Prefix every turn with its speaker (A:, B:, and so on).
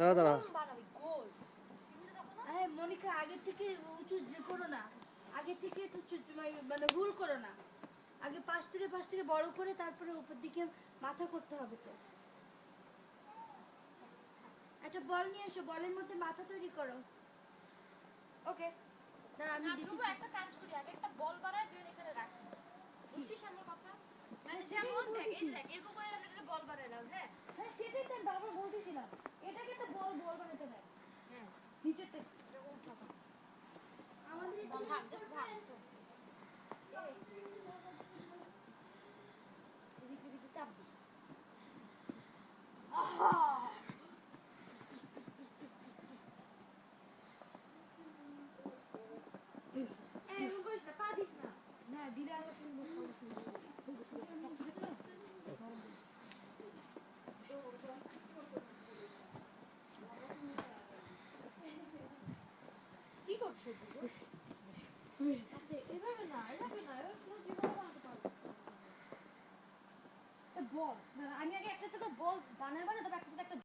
A: দাঁড়া দাঁড়া।
B: মনিকা আগে থেকে উঁচু করো না, আগে থেকে মানে ভুল করো না, আগে পাশ থেকে বড় করে তারপরে উপর দিকে মাথা করতে হবে। তো একটা বল নিয়ে এসো, বলের মধ্যে মাথা তৈরি করো। ওকে দাঁড়া আমি দেখি। একটা কাজ করি, আগে একটা বল বানাই দেন এখানে রাখি, বুঝছিস আমার কথা? মানে যেমন দেখ এই দেখ এরকম করে আমরা একটা বল বানাইলাম। হ্যাঁ হ্যাঁ সেটাই তো আমি বারবার বলতেছিলাম, এটাকে তো বল বানাতে হয়। হ্যাঁ নিচেরটা এরকম থাকা আমাদের ভাগ জাস্ট ভাগ তো এদিকে এদিকে চাপ দিই। আহা এমন করিস না, পা দিস না। না দিলে আবার তুমি কি করছো? আচ্ছা এভাবে না, এভাবে না, এভাবে কোনো জীবনে বানাতে পারবো না। বল আমি আগে একটা ছোট বল বানাবো না, তবে একটা